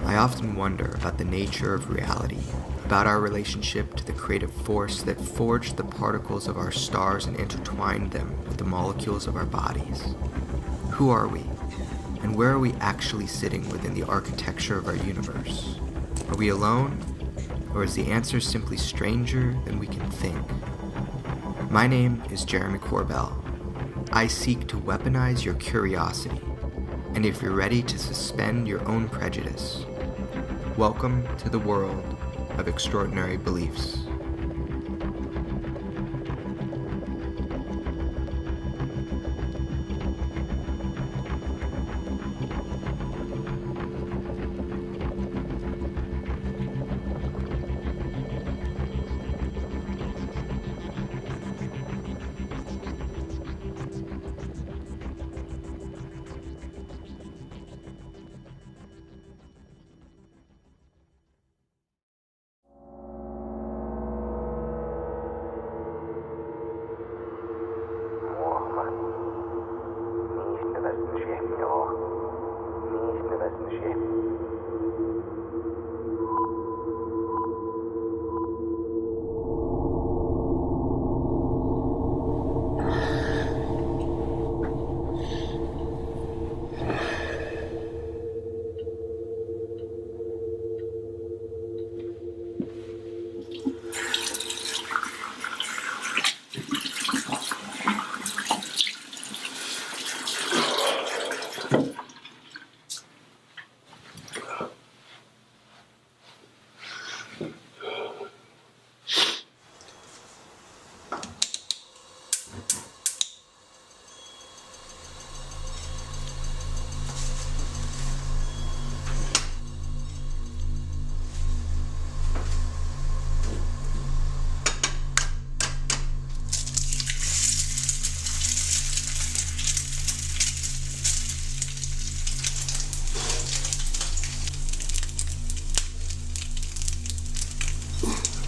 I often wonder about the nature of reality, about our relationship to the creative force that forged the particles of our stars and intertwined them with the molecules of our bodies. Who are we? And where are we actually sitting within the architecture of our universe? Are we alone? Or is the answer simply stranger than we can think? My name is Jeremy Corbell. I seek to weaponize your curiosity, and if you're ready to suspend your own prejudice, welcome to the world of extraordinary beliefs.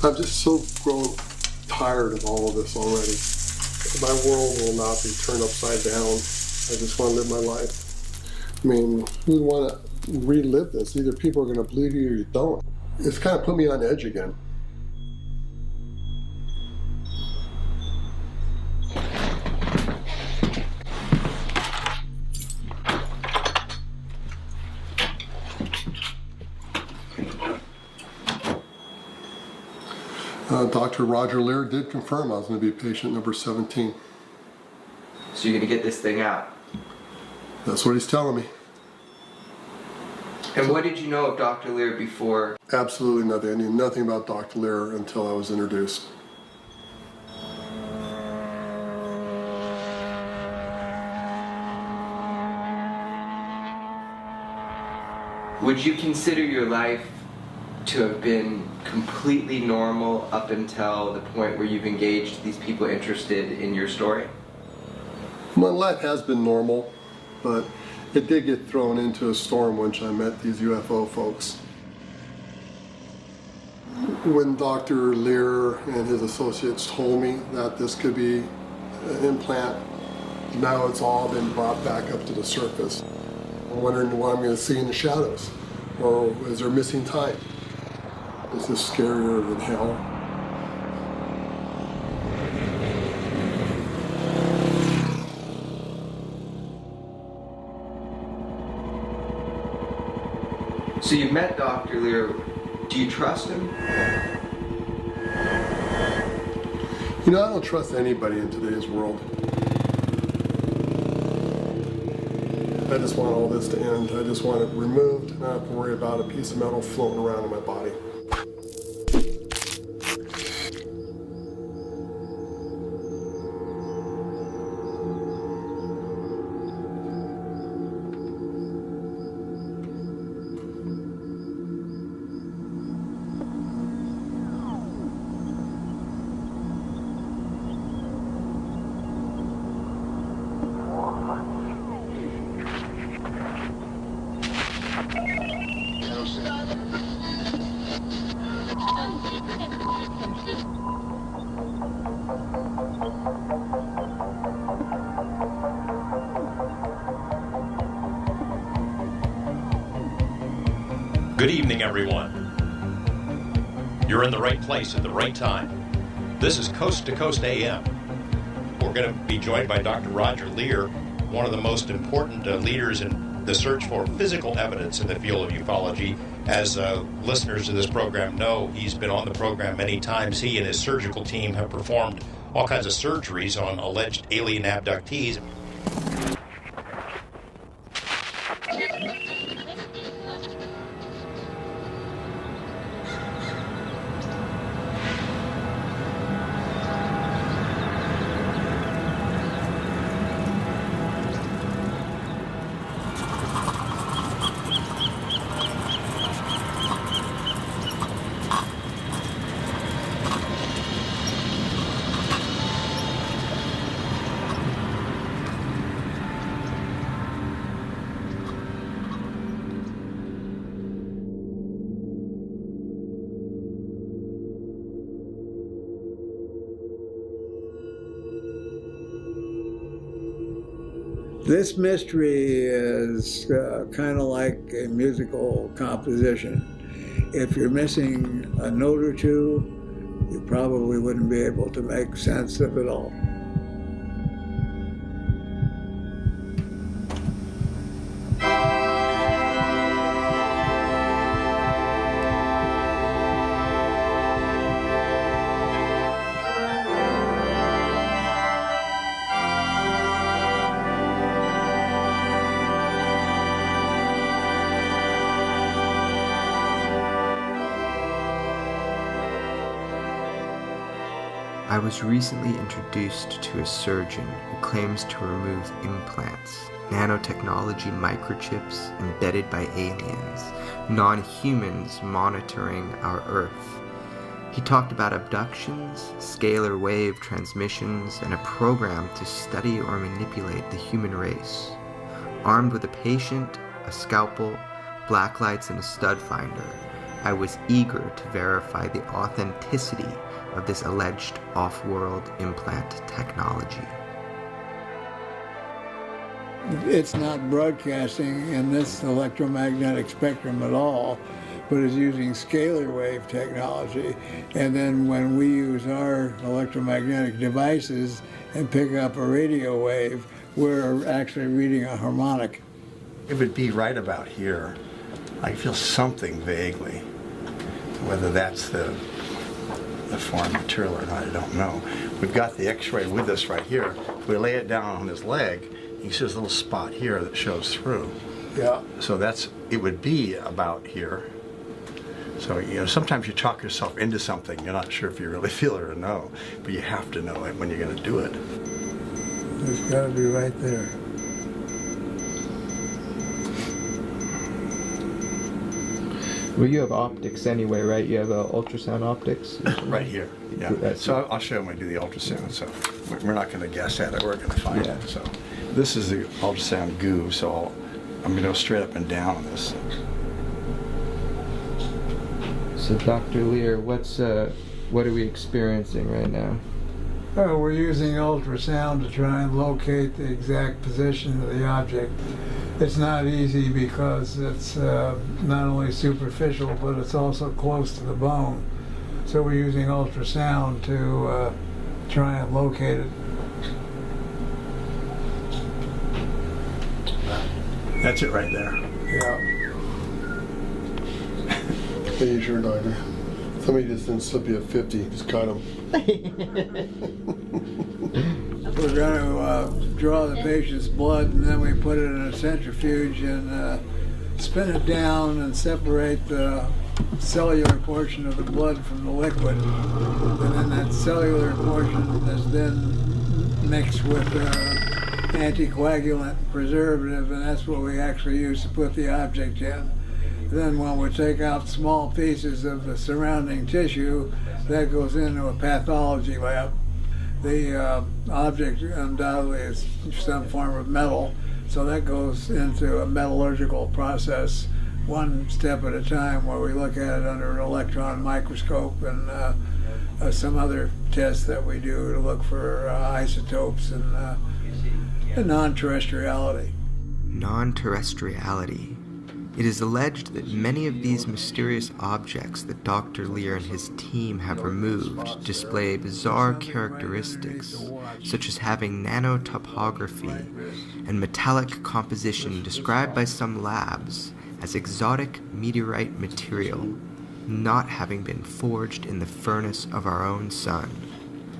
I'm just so grown tired of all of this already. My world will not be turned upside down. I just want to live my life. I mean, who would want to relive this? Either people are going to believe you or you don't. It's kind of put me on edge again. Dr. Roger Lear did confirm I was going to be patient number 17. So you're going to get this thing out? That's what he's telling me. And what did you know of Dr. Lear before? Absolutely nothing. I knew nothing about Dr. Lear until I was introduced. Would you consider your life to have been completely normal up until the point where you've engaged these people interested in your story? My life has been normal, but it did get thrown into a storm once I met these UFO folks. When Dr. Lear and his associates told me that this could be an implant, now it's all been brought back up to the surface. I'm wondering what I'm going to see in the shadows, or is there missing time? Is this scarier than hell? So you've met Dr. Lear. Do you trust him? You know, I don't trust anybody in today's world. I just want all this to end. I just want it removed and not have to worry about a piece of metal floating around in my body. Good evening, everyone. You're in the right place at the right time. This is Coast to Coast AM. We're going to be joined by Dr. Roger Leir, one of the most important leaders in the search for physical evidence in the field of ufology. As listeners to this program know, he's been on the program many times. He and his surgical team have performed all kinds of surgeries on alleged alien abductees. This mystery is kind of like a musical composition. If you're missing a note or two, you probably wouldn't be able to make sense of it all. I was recently introduced to a surgeon who claims to remove implants, nanotechnology microchips embedded by aliens, non-humans monitoring our Earth. He talked about abductions, scalar wave transmissions, and a program to study or manipulate the human race. Armed with a patient, a scalpel, black lights, and a stud finder, I was eager to verify the authenticity of this alleged off-world implant technology. It's not broadcasting in this electromagnetic spectrum at all, but is using scalar wave technology. And then when we use our electromagnetic devices and pick up a radio wave, we're actually reading a harmonic. It would be right about here. I feel something vaguely. Whether that's the foreign material or not, I don't know. We've got the x-ray with us right here. If we lay it down on his leg, you can see this little spot here that shows through. Yeah. So it would be about here. So, sometimes you talk yourself into something. You're not sure if you really feel it or no, but you have to know it when you're going to do it. It's got to be right there. Well, you have optics anyway, right? You have ultrasound optics? Right here, yeah. So I'll show you when we do the ultrasound. So we're not going to guess at it. We're going to find it. So this is the ultrasound goo. So I'm going to go straight up and down on this. So Dr. Leir, what are we experiencing right now? Oh, we're using ultrasound to try and locate the exact position of the object. It's not easy because it's not only superficial, but it's also close to the bone. So we're using ultrasound to try and locate it. That's it right there. Yeah. Hey, sure, doctor. Somebody just didn't slip you a 50. Just cut him. We're going to draw the patient's blood, and then we put it in a centrifuge and spin it down and separate the cellular portion of the blood from the liquid. And then that cellular portion is then mixed with anticoagulant preservative, and that's what we actually use to put the object in. Then when we take out small pieces of the surrounding tissue, that goes into a pathology lab. The object undoubtedly is some form of metal, so that goes into a metallurgical process one step at a time, where we look at it under an electron microscope and some other tests that we do to look for isotopes and non-terrestriality. Non-terrestriality. It is alleged that many of these mysterious objects that Dr. Lear and his team have removed display bizarre characteristics, such as having nanotopography and metallic composition described by some labs as exotic meteorite material, not having been forged in the furnace of our own sun.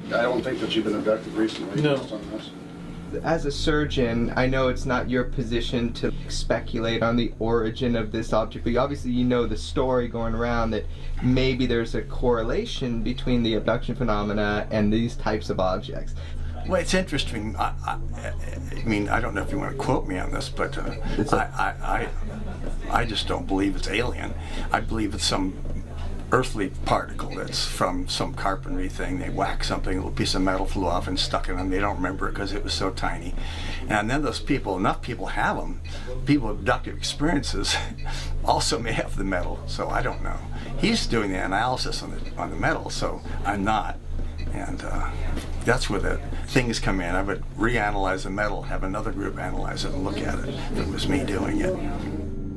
I don't think that you've been abducted recently. No. Based on this. As a surgeon, I know it's not your position to speculate on the origin of this object, but obviously you know the story going around that maybe there's a correlation between the abduction phenomena and these types of objects. Well, it's interesting. I mean, I don't know if you want to quote me on this, but I just don't believe it's alien. I believe it's some earthly particle that's from some carpentry thing. They whacked something, a little piece of metal flew off and stuck in them. They don't remember it because it was so tiny. And then those people, enough people have them. People with abductive experiences also may have the metal, so I don't know. He's doing the analysis on the metal, so I'm not. And that's where the things come in. I would reanalyze the metal, have another group analyze it and look at it if it was me doing it.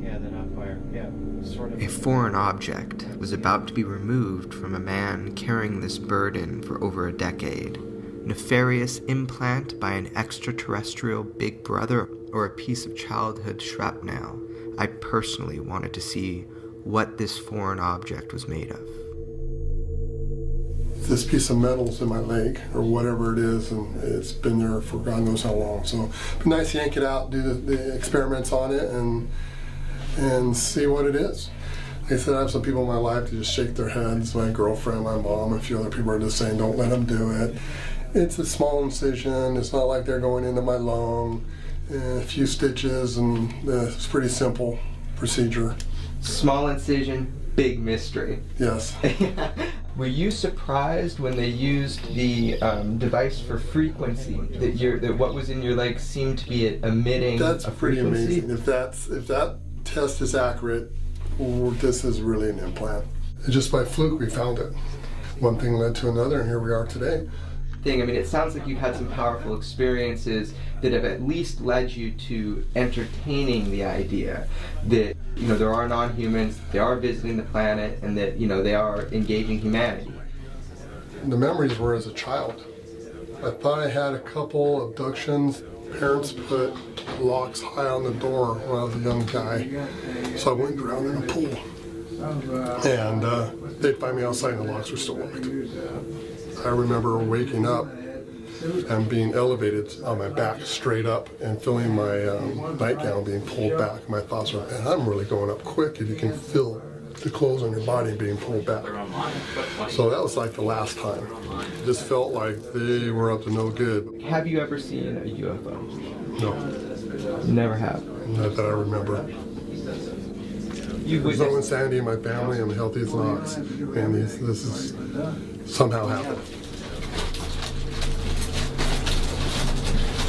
Yeah, the hot fire. Yeah, sort of. A foreign object was about to be removed from a man carrying this burden for over a decade. Nefarious implant by an extraterrestrial big brother or a piece of childhood shrapnel. I personally wanted to see what this foreign object was made of. This piece of metal's in my leg, or whatever it is, and it's been there for God knows how long. So it'd be nice to yank it out, do the experiments on it, and see what it is. Like I said, I have some people in my life that just shake their heads. My girlfriend, my mom, a few other people are just saying, don't let them do it. It's a small incision. It's not like they're going into my lung. A few stitches, and it's a pretty simple procedure. Small incision, big mystery. Yes. Were you surprised when they used the device for frequency, that what was in your leg seemed to be emitting That's a pretty frequency? amazing. If that test is accurate, this is really an implant. And just by fluke, we found it. One thing led to another, and here we are today. I mean, it sounds like you've had some powerful experiences that have at least led you to entertaining the idea that, there are non-humans, they are visiting the planet, and that, they are engaging humanity. The memories were as a child. I thought I had a couple abductions. Parents put locks high on the door when I was a young guy, so I went and drowned in a pool. And they'd find me outside and the locks were still locked. I remember waking up and being elevated on my back straight up and feeling my nightgown being pulled back. My thoughts were, man, I'm really going up quick if you can feel the clothes on your body being pulled back. So that was like the last time. It just felt like they were up to no good. Have you ever seen a UFO? No, Never have. not that I remember. You There's no witnessed insanity in my family. I'm healthy as an ox. And this is somehow happened.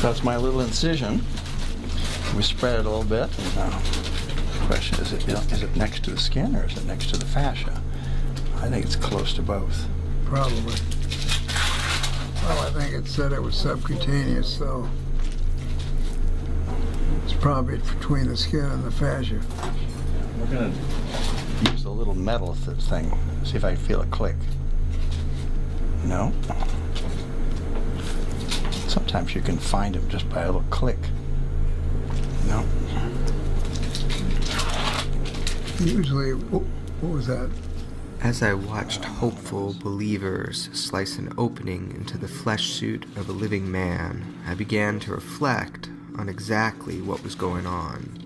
That's my little incision. We spread it a little bit. And, the question is it next to the skin or is it next to the fascia? I think it's close to both. Probably. Well, I think it said it was subcutaneous, so it's probably between the skin and the fascia. We're going to use a little metal thing, see if I feel it click. No. Sometimes you can find them just by a little click. No. Usually, what was that? As I watched hopeful believers slice an opening into the flesh suit of a living man, I began to reflect on exactly what was going on.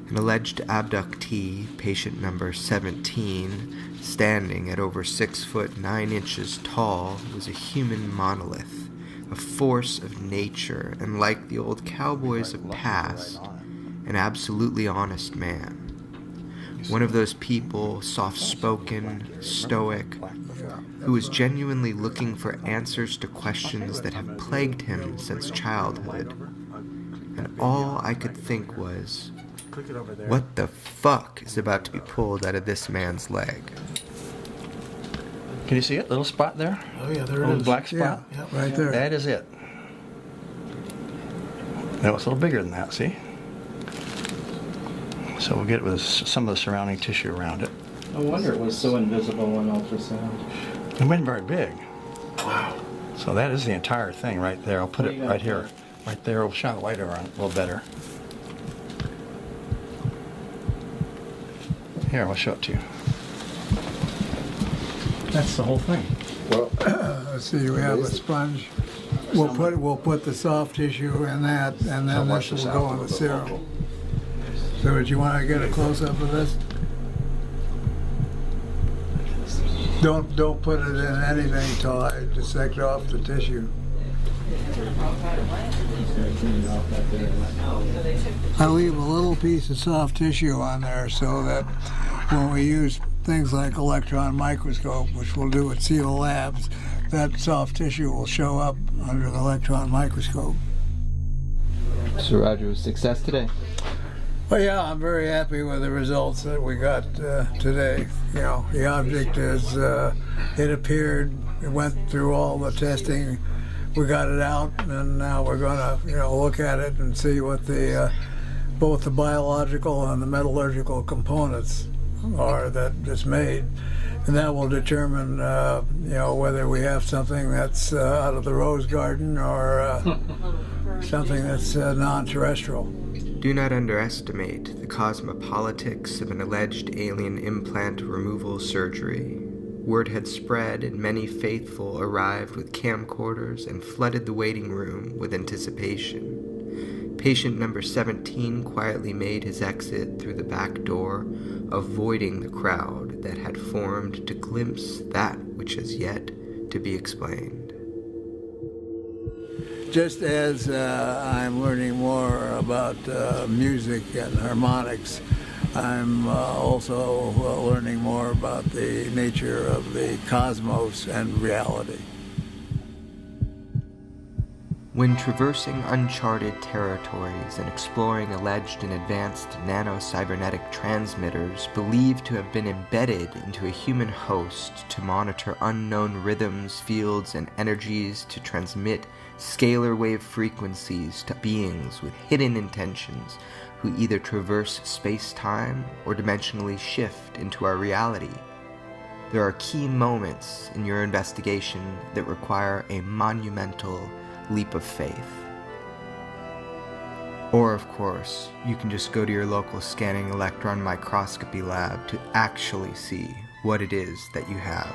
An alleged abductee, patient number 17, standing at over 6 foot 9 inches tall, was a human monolith, a force of nature, and like the old cowboys of past, an absolutely honest man. One of those people, soft-spoken, stoic, who was genuinely looking for answers to questions that have plagued him since childhood. And all I could think was, Click it over there. What the fuck is about to be pulled out of this man's leg? Can you see it? Little spot there? Oh yeah, there it Little is. black spot? Yeah, right there. That is it. No, it's a little bigger than that, see? So we'll get it with some of the surrounding tissue around it. No wonder it was so invisible on ultrasound. It wasn't very big. Wow. So that is the entire thing right there. I'll put it right here. Right there. We'll shine the light around it a little better. Here, I'll show it to you. That's the whole thing. Well, Let's see, we have a sponge. We'll put the soft tissue in that, and then this will go in the serum. So would you want to get a close-up of this? Don't put it in anything till I dissect off the tissue. I leave a little piece of soft tissue on there so that when we use things like electron microscope, which we'll do at Seal Labs, that soft tissue will show up under the electron microscope. So Roger, success today. Well, yeah, I'm very happy with the results that we got today. You know, the object is, it appeared, it went through all the testing, we got it out, and now we're going to, look at it and see what the, both the biological and the metallurgical components are that it's made. And that will determine, whether we have something that's out of the rose garden or something that's non-terrestrial. Do not underestimate the cosmopolitics of an alleged alien implant removal surgery. Word had spread, and many faithful arrived with camcorders and flooded the waiting room with anticipation. Patient number 17 quietly made his exit through the back door, avoiding the crowd that had formed to glimpse that which has yet to be explained. Just as I'm learning more about music and harmonics, I'm also learning more about the nature of the cosmos and reality. When traversing uncharted territories and exploring alleged and advanced nano-cybernetic transmitters believed to have been embedded into a human host to monitor unknown rhythms, fields, and energies to transmit scalar wave frequencies to beings with hidden intentions who either traverse space-time or dimensionally shift into our reality, there are key moments in your investigation that require a monumental leap of faith. Or, of course, you can just go to your local scanning electron microscopy lab to actually see what it is that you have.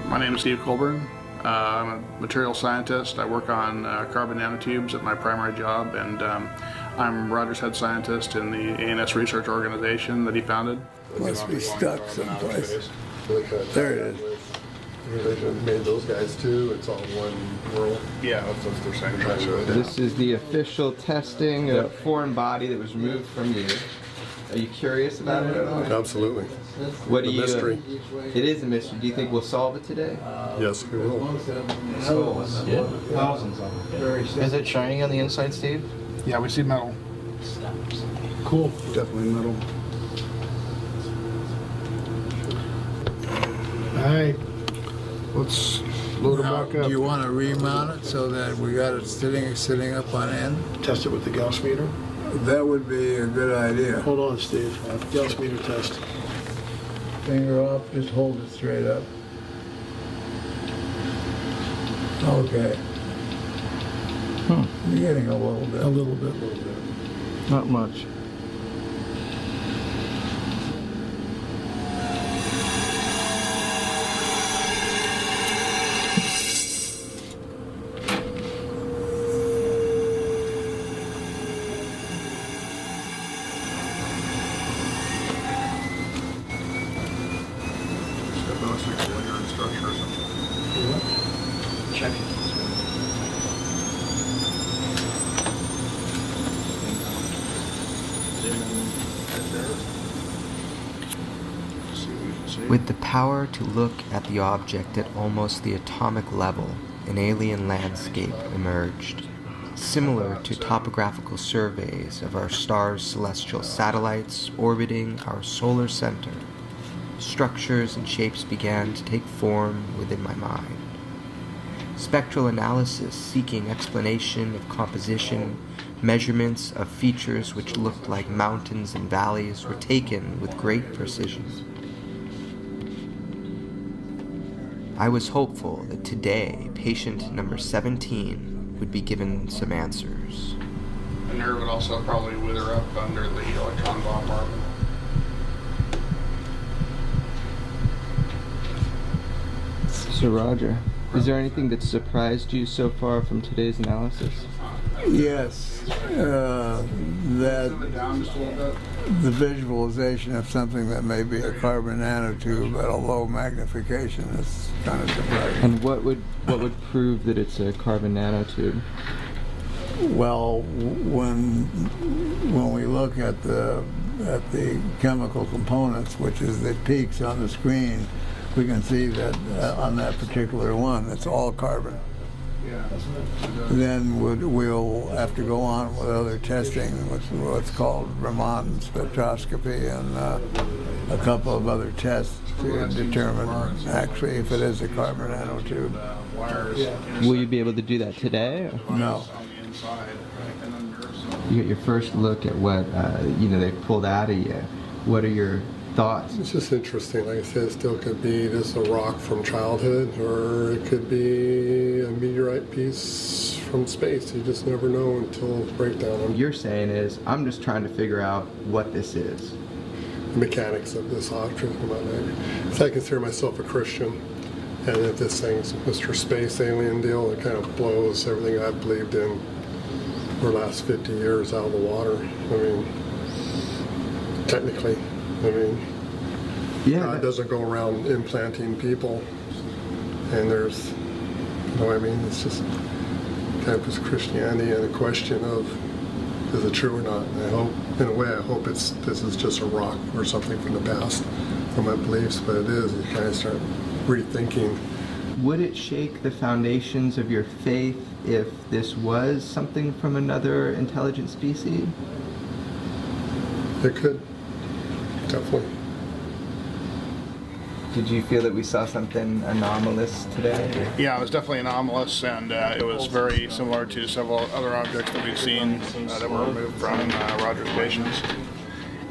My name is Steve Colburn. I'm a material scientist. I work on carbon nanotubes at my primary job, and I'm Roger's head scientist in the ANS research organization that he founded. Must be stuck someplace. There it is. They made those guys too. It's all one world. Yeah, that's what they're saying. This is the official testing of a foreign body that was removed from you. Are you curious about it at all? Absolutely. What do A you? mystery. It is a mystery. Do you think we'll solve it today? Yes, we will. Thousands of them. Is it shining on the inside, Steve? Yeah, we see metal. Cool. Definitely metal. All right. Let's load it Now, back up. do you want to remount it so that we got it sitting up on end? Test it with the Gauss meter. That would be a good idea. Hold on, Steve. Gauss meter test. Finger off, just hold it straight up. Okay. You're getting a little bit. A little bit. Not much. Check it. With the power to look at the object at almost the atomic level, an alien landscape emerged. similar to topographical surveys of our star's celestial satellites orbiting our solar center. Structures and shapes began to take form within my mind. Spectral analysis seeking explanation of composition, measurements of features which looked like mountains and valleys were taken with great precision. I was hopeful that today patient number 17 would be given some answers. The nerve would also probably wither up under the electron bombardment. So Roger, is there anything that surprised you so far from today's analysis? Yes, that the visualization of something that may be a carbon nanotube at a low magnification is kind of surprising. And what would prove that it's a carbon nanotube? Well, when we look at the chemical components, which is the peaks on the screen, we can see that on that particular one, it's all carbon. Then we'll have to go on with other testing, what's called Raman spectroscopy, and a couple of other tests to determine actually if it is a carbon nanotube. Will you be able to do that today? No. You get your first look at what they pulled out of you. What are your thoughts? It's just interesting. Like I said, it still could be just a rock from childhood, or it could be a meteorite piece from space. You just never know until breakdown. What you're saying is, I'm just trying to figure out what this is. The mechanics of this object. So I consider myself a Christian, and if this thing's Mr. Space Alien deal, it kind of blows everything I've believed in for the last 50 years out of the water. I mean, technically. I mean, God doesn't go around implanting people, and there's, it's just kind of this Christianity and a question of, is it true or not? And I hope, in a way, this is just a rock or something from the past, from my beliefs, but it is. You kind of start rethinking. Would it shake the foundations of your faith if this was something from another intelligent species? It could. Definitely. Did you feel that we saw something anomalous today? Yeah, it was definitely anomalous, and it was very similar to several other objects that we've seen that were removed from Roger's patients.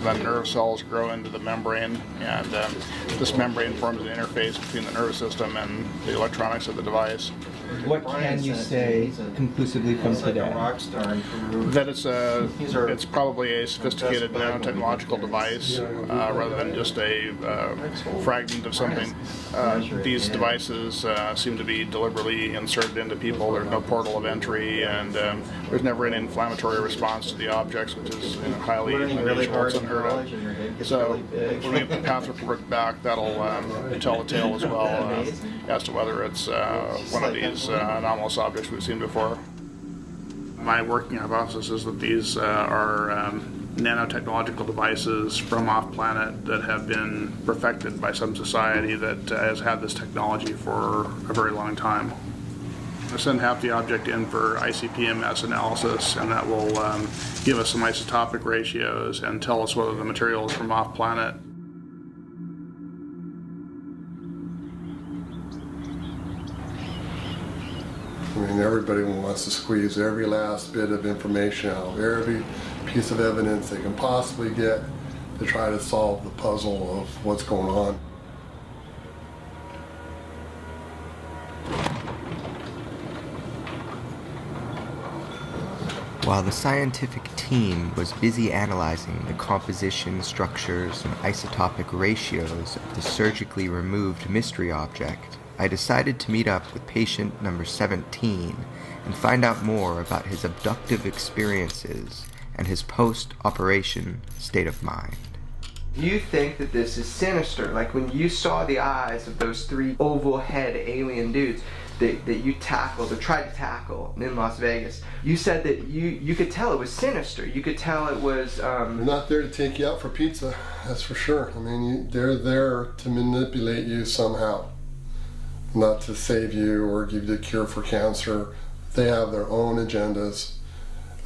The nerve cells grow into the membrane, and this membrane forms an interface between the nervous system and the electronics of the device. What can you say conclusively from today? That it's probably a sophisticated nanotechnological device rather than just a fragment of something. These devices seem to be deliberately inserted into people. There's no portal of entry, and there's never an inflammatory response to the objects, which is highly unusual. It's unheard of. So when we get the path report back, that'll tell the tale as well as to whether it's one of these anomalous objects we've seen before. My working hypothesis is that these are nanotechnological devices from off-planet that have been perfected by some society that has had this technology for a very long time. I send half the object in for ICP-MS analysis, and that will give us some isotopic ratios and tell us whether the material is from off-planet. I mean, everybody wants to squeeze every last bit of information out of every piece of evidence they can possibly get to try to solve the puzzle of what's going on. While the scientific team was busy analyzing the composition, structures, and isotopic ratios of the surgically removed mystery object, I decided to meet up with patient number 17 and find out more about his abductive experiences and his post-operation state of mind. Do you think that this is sinister? Like when you saw the eyes of those three oval head alien dudes that you tackled or tried to tackle in Las Vegas, you said that you could tell it was sinister. You could tell it was... They're not there to take you out for pizza, that's for sure. I mean, they're there to manipulate you somehow. Not to save you or give you the cure for cancer. They have their own agendas,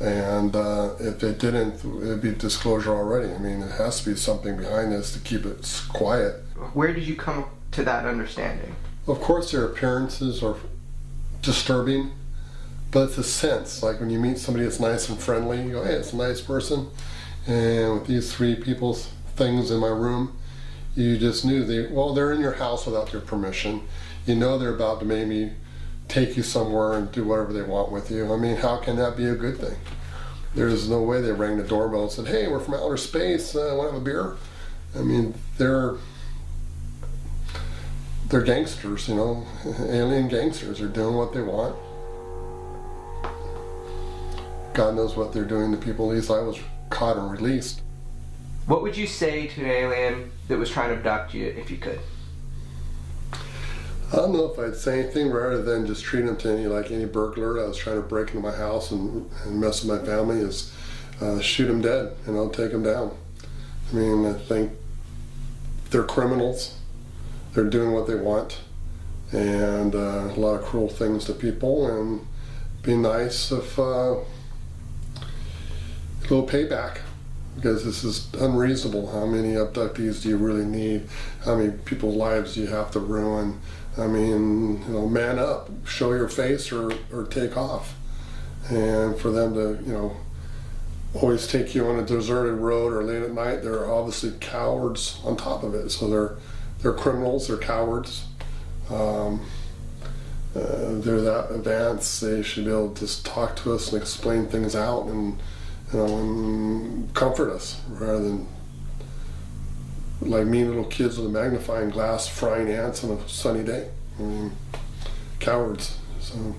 And if it didn't, it'd be disclosure already. I mean, it has to be something behind this to keep it quiet. Where did you come to that understanding? Of course, their appearances are disturbing, but it's a sense. Like when you meet somebody that's nice and friendly, you go, hey, it's a nice person. And with these three people's things in my room, you just knew they're in your house without your permission. You know they're about to maybe take you somewhere and do whatever they want with you. I mean, how can that be a good thing? There's no way they rang the doorbell and said, hey, we're from outer space, want to have a beer? I mean, they're gangsters, you know, alien gangsters. They're doing what they want. God knows what they're doing to people. At least I was caught and released. What would you say to an alien that was trying to abduct you if you could? I don't know if I'd say anything rather than just treat them to any burglar that was trying to break into my house and mess with my family is shoot them dead and I'll take them down. I mean, I think they're criminals. They're doing what they want and a lot of cruel things to people, and be nice if a little payback, because this is unreasonable. How many abductees do you really need? How many people's lives do you have to ruin? I mean, you know, man up, show your face or take off. And for them to, you know, always take you on a deserted road or late at night, they're obviously cowards on top of it. So they're criminals, they're cowards. They're that advanced. They should be able to just talk to us and explain things out and, you know, and comfort us rather than like mean little kids with a magnifying glass frying ants on a sunny day. I mean, cowards. So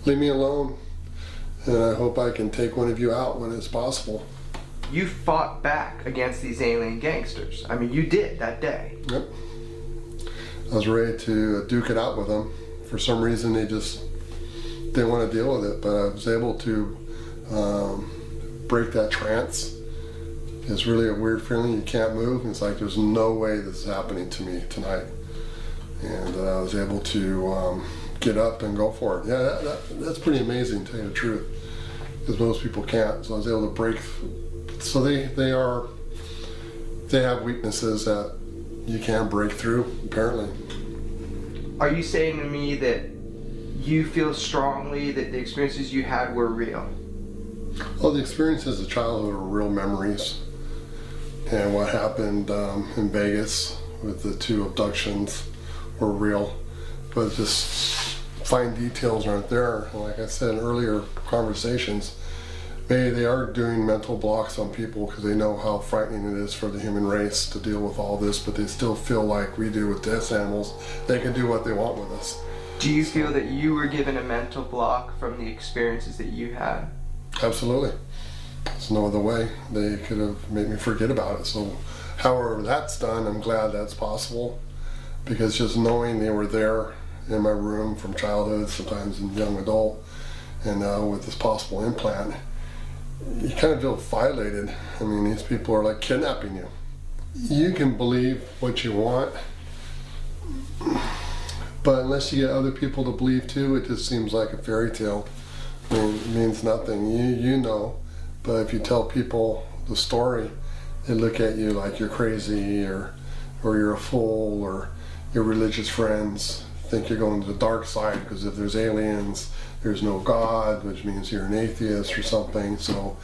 leave me alone, and I hope I can take one of you out when it's possible. You fought back against these alien gangsters. I mean, you did that day. Yep. I was ready to duke it out with them. For some reason, they just didn't want to deal with it, but I was able to break that trance. It's really a weird feeling. You can't move. It's like there's no way this is happening to me tonight. And I was able to get up and go for it. Yeah, that's pretty amazing, to tell you the truth, because most people can't. So I was able to break. So they have weaknesses that you can't break through, apparently. Are you saying to me that you feel strongly that the experiences you had were real? Well, the experiences of childhood are real memories. And what happened in Vegas with the 2 abductions were real. But just fine details aren't there. Like I said in earlier conversations, maybe they are doing mental blocks on people because they know how frightening it is for the human race to deal with all this, but they still feel like we do with test animals. They can do what they want with us. Do you feel that you were given a mental block from the experiences that you had? Absolutely. There's no other way. They could have made me forget about it. So however that's done, I'm glad that's possible, because just knowing they were there in my room from childhood, sometimes in young adult, and now with this possible implant, you kind of feel violated. I mean, these people are like kidnapping you. You can believe what you want, but unless you get other people to believe too, it just seems like a fairy tale. I mean, it means nothing. You know, but if you tell people the story, they look at you like you're crazy or you're a fool, or your religious friends think you're going to the dark side because if there's aliens, there's no God, which means you're an atheist or something. So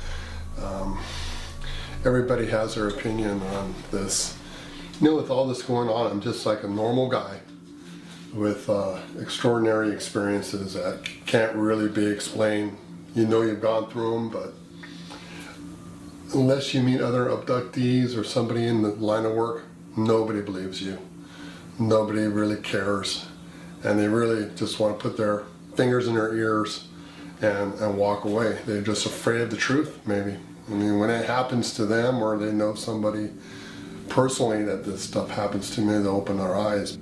everybody has their opinion on this. You know, with all this going on, I'm just like a normal guy with extraordinary experiences that can't really be explained. You know you've gone through them, but unless you meet other abductees or somebody in the line of work, nobody believes you. Nobody really cares. And they really just want to put their fingers in their ears and walk away. They're just afraid of the truth, maybe. I mean, when it happens to them, or they know somebody personally that this stuff happens to me, they open their eyes.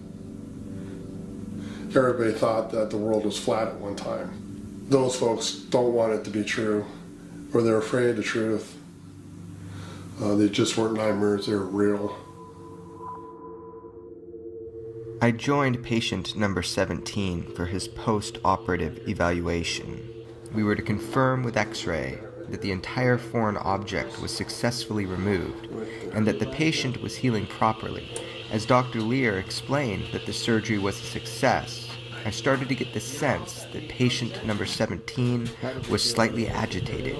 Everybody thought that the world was flat at one time. Those folks don't want it to be true, or they're afraid of the truth. They just weren't nightmares, they were real. I joined patient number 17 for his post-operative evaluation. We were to confirm with X-ray that the entire foreign object was successfully removed and that the patient was healing properly. As Dr. Lear explained that the surgery was a success, I started to get the sense that patient number 17 was slightly agitated.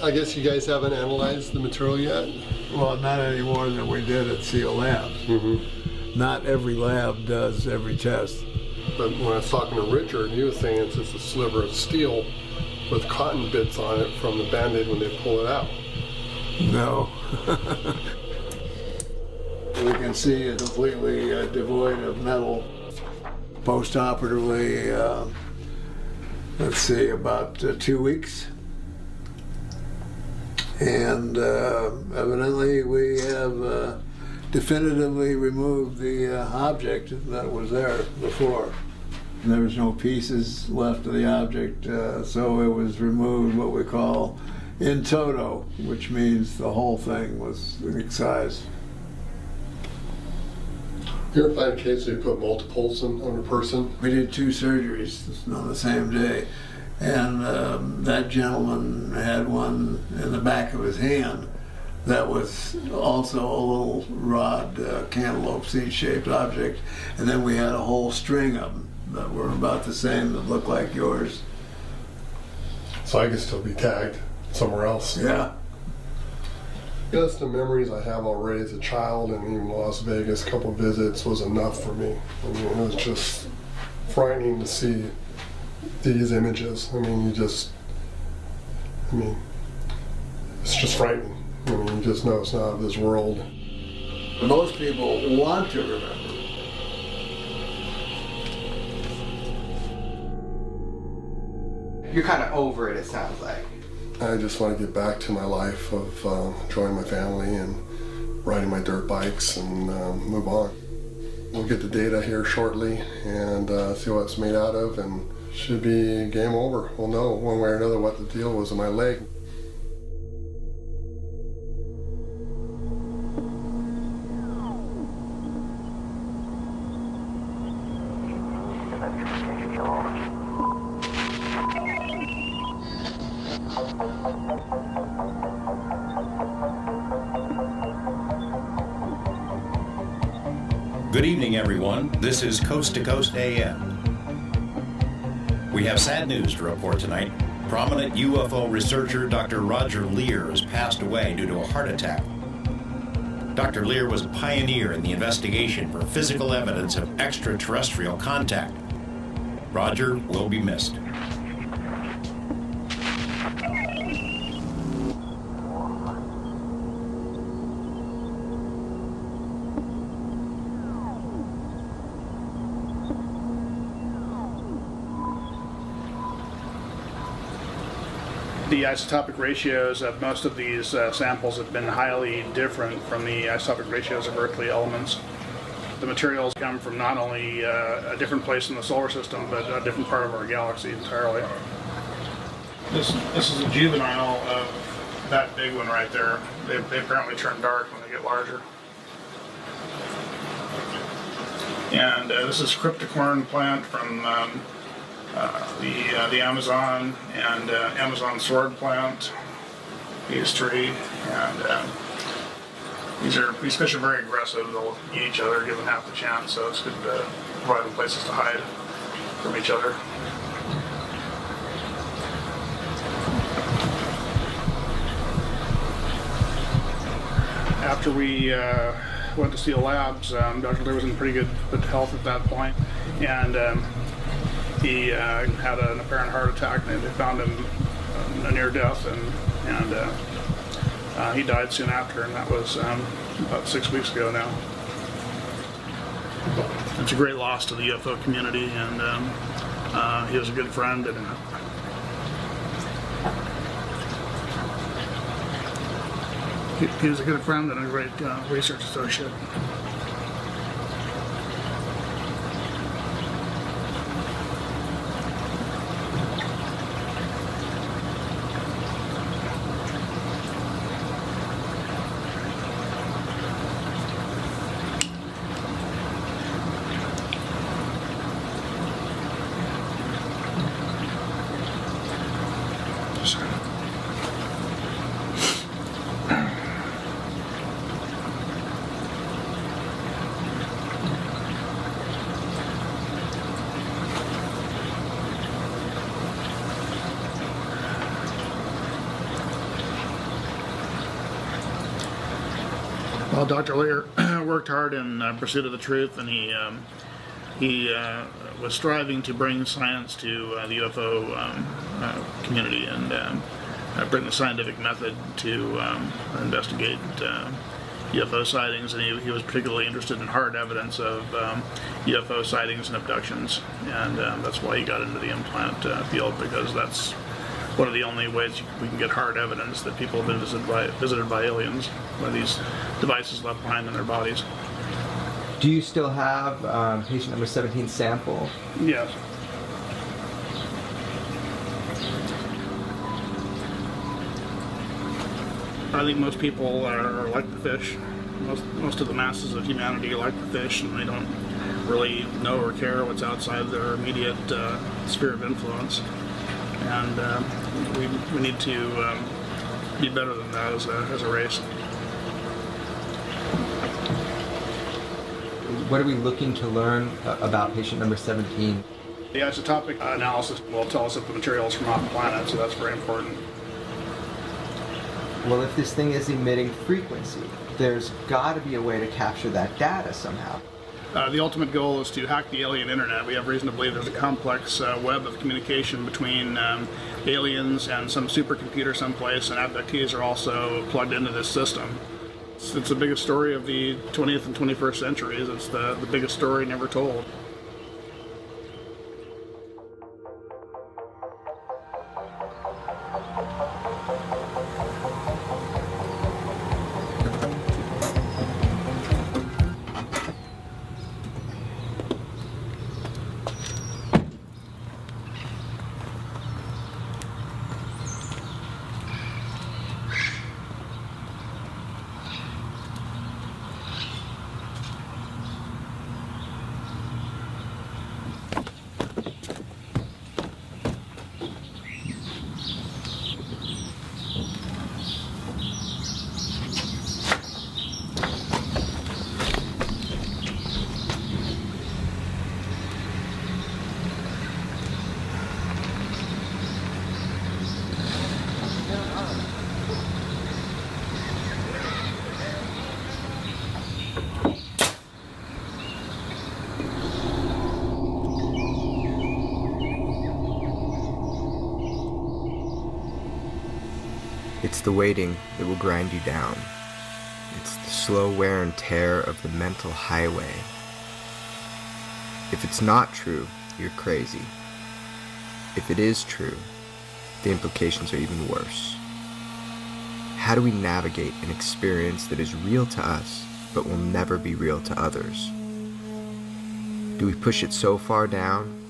I guess you guys haven't analyzed the material yet? Well, not any more than we did at Seal Labs. Mm-hmm. Not every lab does every test. But when I was talking to Richard, he was saying it's just a sliver of steel with cotton bits on it from the Band-Aid when they pull it out. No. We can see it completely devoid of metal. Post-operatively, let's see, about 2 weeks. And evidently we have definitively removed the object that was there before. There was no pieces left of the object, so it was removed what we call in toto, which means the whole thing was excised. You ever find a case where you put multiples on a person? We did 2 surgeries on the same day, and that gentleman had one in the back of his hand that was also a little rod, cantaloupe seed-shaped object, and then we had a whole string of them that were about the same, that looked like yours. So I could still be tagged somewhere else. Yeah. Just the memories I have already as a child, and even Las Vegas, a couple of visits was enough for me. I mean, it was just frightening to see these images. I mean, it's just frightening. I mean, you just know it's not of this world. Most people want to remember. You're kind of over it sounds like. I just want to get back to my life of enjoying my family and riding my dirt bikes and move on. We'll get the data here shortly and see what it's made out of, and should be game over. We'll know one way or another what the deal was in my leg. Good evening, everyone. This is Coast to Coast AM. We have sad news to report tonight. Prominent UFO researcher Dr. Roger Lear has passed away due to a heart attack. Dr. Lear was a pioneer in the investigation for physical evidence of extraterrestrial contact. Roger will be missed. The isotopic ratios of most of these samples have been highly different from the isotopic ratios of earthly elements. The materials come from not only a different place in the solar system, but a different part of our galaxy entirely. This is a juvenile of that big one right there. They apparently turn dark when they get larger. And this is cryptocorn plant from the Amazon and Amazon sword plant, these three, and these fish are very aggressive. They'll eat each other given half the chance, so it's good to provide them places to hide from each other. After we went to Seal Labs, Dr. Lear was in pretty good health at that point, and he had an apparent heart attack, and they found him a near death, and he died soon after, and that was about 6 weeks ago now. It's a great loss to the UFO community, and he was a good friend, and he was a good friend and a great research associate. Well, Dr. Lear worked hard in pursuit of the truth, and he was striving to bring science to the UFO community and bring the scientific method to investigate UFO sightings, and he was particularly interested in hard evidence of UFO sightings and abductions, and that's why he got into the implant field, because that's one of the only ways we can get hard evidence that people have been visited by aliens, by these devices left behind in their bodies. Do you still have patient number 17 sample? Yes. I think most people are like the fish. Most of the masses of humanity are like the fish, and they don't really know or care what's outside their immediate sphere of influence. And we need to be better than that as a race. What are we looking to learn about patient number 17? The isotopic analysis will tell us if the material is from off the planet, so that's very important. Well, if this thing is emitting frequency, there's got to be a way to capture that data somehow. The ultimate goal is to hack the alien internet. We have reason to believe there's a complex web of communication between aliens and some supercomputer someplace, and abductees are also plugged into this system. It's the biggest story of the 20th and 21st centuries. It's the biggest story never told. It's the waiting that will grind you down. It's the slow wear and tear of the mental highway. If it's not true, you're crazy. If it is true, the implications are even worse. How do we navigate an experience that is real to us, but will never be real to others? Do we push it so far down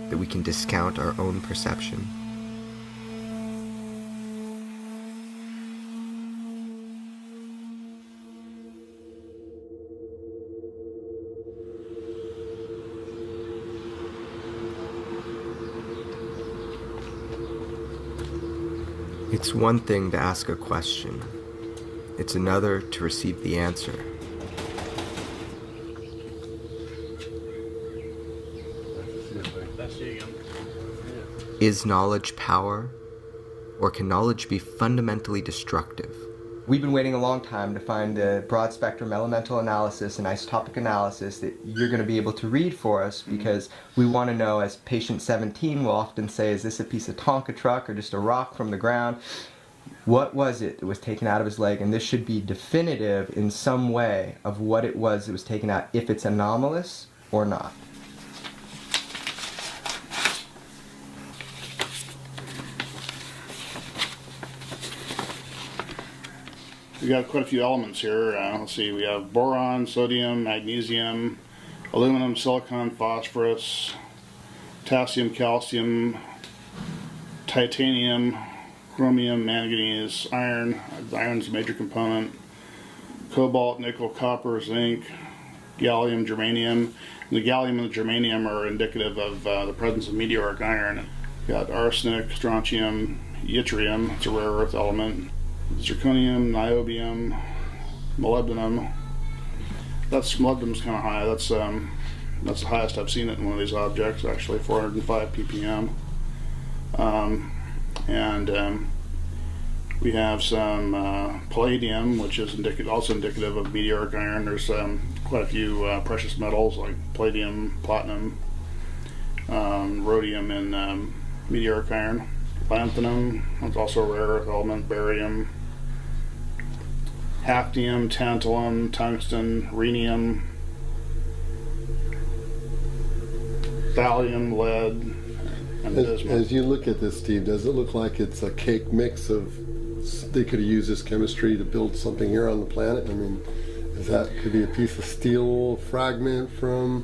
that we can discount our own perception? It's one thing to ask a question. It's another to receive the answer. Is knowledge power, or can knowledge be fundamentally destructive? We've been waiting a long time to find the broad spectrum elemental analysis and isotopic analysis that you're going to be able to read for us, because we want to know, as patient 17 will often say, is this a piece of Tonka truck or just a rock from the ground? What was it that was taken out of his leg? And this should be definitive in some way of what it was that was taken out, if it's anomalous or not. We got quite a few elements here. Let's see, we have boron, sodium, magnesium, aluminum, silicon, phosphorus, potassium, calcium, titanium, chromium, manganese, iron. Iron's a major component. Cobalt, nickel, copper, zinc, gallium, germanium. And the gallium and the germanium are indicative of the presence of meteoric iron. We got arsenic, strontium, yttrium, it's a rare earth element. Zirconium, niobium, molybdenum. Molybdenum's kind of high. That's the highest I've seen it in one of these objects, actually, 405 ppm. We have some palladium, which is also indicative of meteoric iron. There's quite a few precious metals like palladium, platinum, rhodium, and meteoric iron. Lanthanum, it's also a rare earth element. Barium, hafnium, tantalum, tungsten, rhenium, thallium, lead, and bismuth. As you look at this, Steve, does it look like it's a cake mix of, they could have used this chemistry to build something here on the planet? I mean, could be a piece of steel fragment from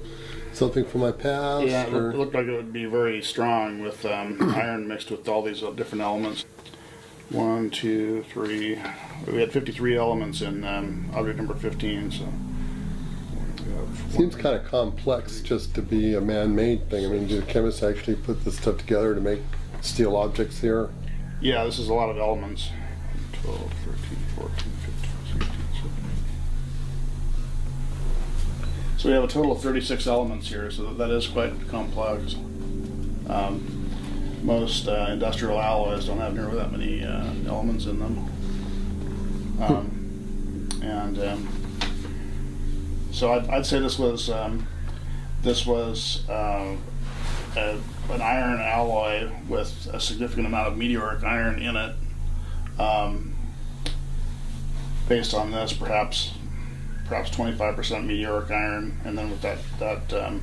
something from my past? Yeah, it looked like it would be very strong with iron mixed with all these different elements. 1, 2, 3. We had 53 elements in object number 15. So seems kind of complex just to be a man-made thing. I mean, do chemists actually put this stuff together to make steel objects here? Yeah, this is a lot of elements. 12, 13, 14, 15, 16, 17. So we have a total of 36 elements here, so that is quite complex. Most industrial alloys don't have nearly that many elements in them. So I'd say this was an iron alloy with a significant amount of meteoric iron in it. Based on this, perhaps 25% meteoric iron, and then with that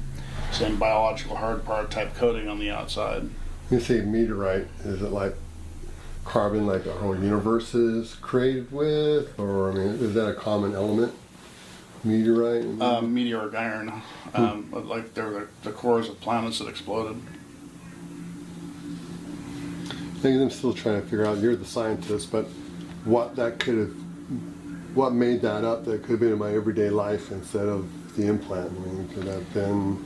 same biological hard part type coating on the outside. You say meteorite, is it like carbon like our whole universe is created with? Or, I mean, is that a common element? Meteorite? Meteoric iron, like they're the cores of planets that exploded. I think I'm still trying to figure out, you're the scientist, but what made that up that could have been in my everyday life instead of the implant? I mean, could that have been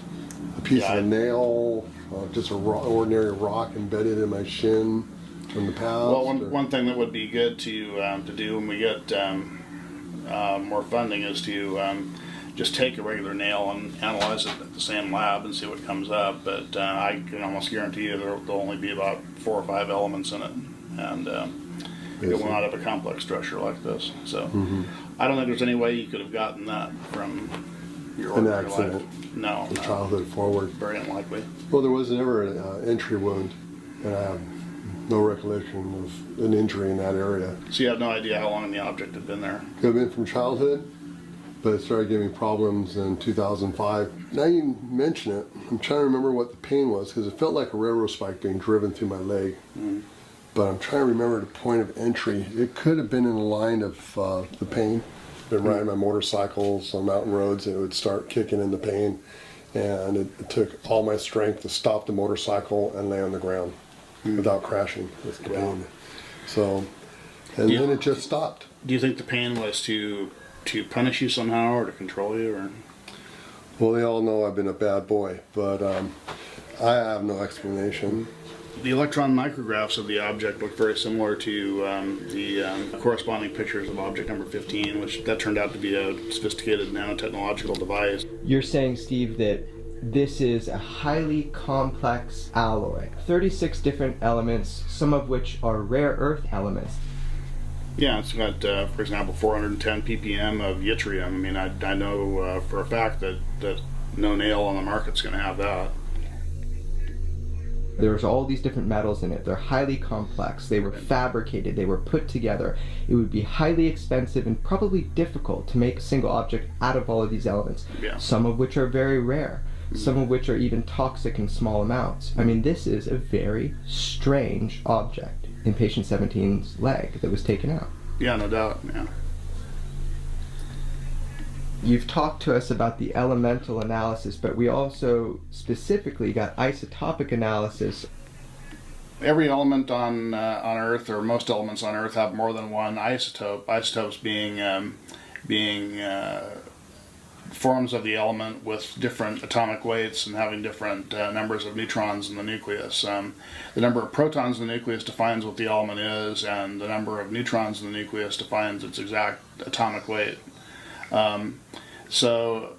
a piece of a nail, just ordinary rock embedded in my shin from the past? Well, one thing that would be good to do when we get more funding is to just take a regular nail and analyze it at the same lab and see what comes up. But I can almost guarantee you there'll only be about 4 or 5 elements in it, and it will not have a complex structure like this. So I don't think there's any way you could have gotten that from your ordinary life. No, from childhood forward. Very unlikely. Well, there was never an entry wound, and I have no recollection of an injury in that area. So you have no idea how long the object had been there? Could have been from childhood, but it started giving me problems in 2005. Now you mention it, I'm trying to remember what the pain was, because it felt like a railroad spike being driven through my leg. But I'm trying to remember the point of entry. It could have been in the line of the pain. I've been riding my motorcycles on mountain roads, and it would start kicking in the pain. And it took all my strength to stop the motorcycle and lay on the ground without crashing with the pain. So, and then it just stopped. Do you think the pain was to punish you somehow or to control you? Or? Well, they all know I've been a bad boy, but I have no explanation. The electron micrographs of the object look very similar to the corresponding pictures of object number 15, which that turned out to be a sophisticated nanotechnological device. You're saying, Steve, that this is a highly complex alloy. 36 different elements, some of which are rare earth elements. Yeah, it's got, for example, 410 ppm of yttrium. I mean, I know for a fact that no nail on the market's going to have that. There's all these different metals in it. They're highly complex. They were fabricated. They were put together. It would be highly expensive and probably difficult to make a single object out of all of these elements. Yeah. Some of which are very rare. Some of which are even toxic in small amounts. I mean, this is a very strange object in patient 17's leg that was taken out. Yeah, no doubt. Yeah. You've talked to us about the elemental analysis, but we also specifically got isotopic analysis. Every element on Earth, or most elements on Earth, have more than one isotope. Isotopes being forms of the element with different atomic weights and having different numbers of neutrons in the nucleus. The number of protons in the nucleus defines what the element is, and the number of neutrons in the nucleus defines its exact atomic weight. So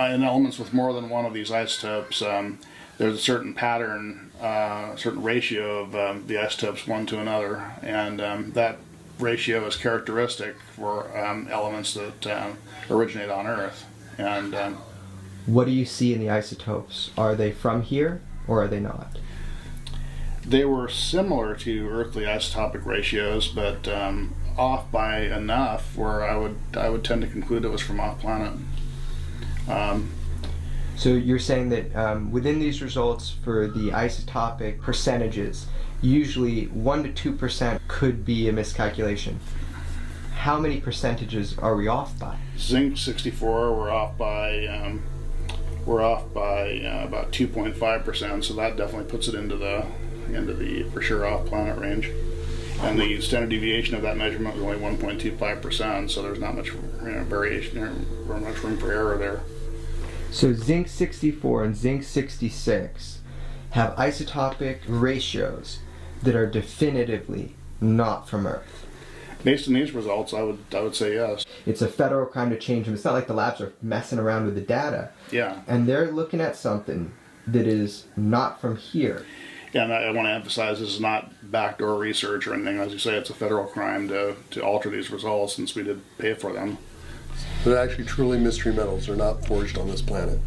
in elements with more than one of these isotopes, there's a certain pattern, certain ratio of the isotopes one to another, and that ratio is characteristic for elements that originate on Earth. And What do you see in the isotopes? Are they from here or are they not? they were similar to earthly isotopic ratios, but off by enough where I would tend to conclude it was from off-planet. So you're saying that within these results for the isotopic percentages, usually 1 to 2% could be a miscalculation. How many percentages are we off by? Zinc 64, we're off by about 2.5%, so that definitely puts it into the for sure off-planet range. And the standard deviation of that measurement was only 1.25%, so there's not much variation or much room for error there. So zinc 64 and zinc 66 have isotopic ratios that are definitively not from Earth. Based on these results, I would say yes. It's a federal crime to change them. It's not like the labs are messing around with the data. Yeah. And they're looking at something that is not from here. Yeah, and I want to emphasize this is not backdoor research or anything. As you say, it's a federal crime to alter these results since we did pay for them. They're actually truly mystery metals. They're not forged on this planet.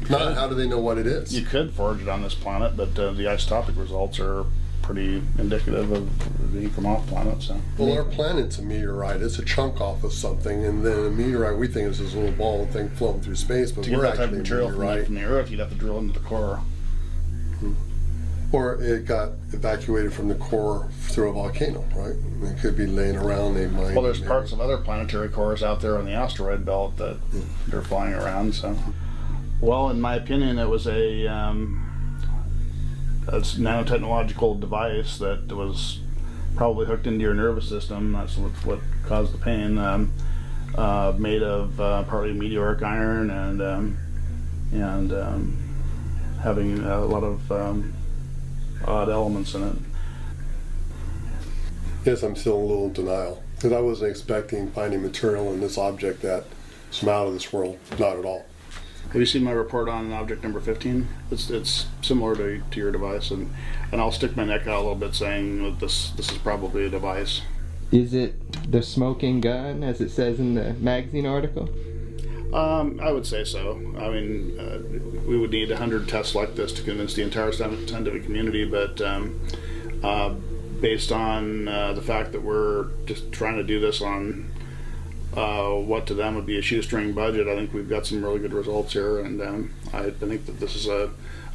Not how do they know what it is? You could forge it on this planet, but the isotopic results are pretty indicative of being from off planet. So. Well, our planet's a meteorite. It's a chunk off of something, and then a meteorite we think is this little ball thing floating through space, but To get we're that type of actually a material meteorite. from the Earth, you'd have to drill into the core. Or it got evacuated from the core through a volcano, right? It could be laying around. They might. Well, there's parts of other planetary cores out there on the asteroid belt that they're flying around. So, well, in my opinion, it was a nanotechnological device that was probably hooked into your nervous system. That's what caused the pain. Made of partly meteoric iron and having a lot of odd elements in it. Yes, I'm still in a little denial because I wasn't expecting finding material in this object that's from out of this world. Not at all. Have you seen my report on object number 15? It's similar to your device, and I'll stick my neck out a little bit saying that this is probably a device. Is it the smoking gun, as it says in the magazine article? I would say so. I mean, we would need 100 tests like this to convince the entire scientific community, but based on the fact that we're just trying to do this on what to them would be a shoestring budget, I think we've got some really good results here, and I think that this is a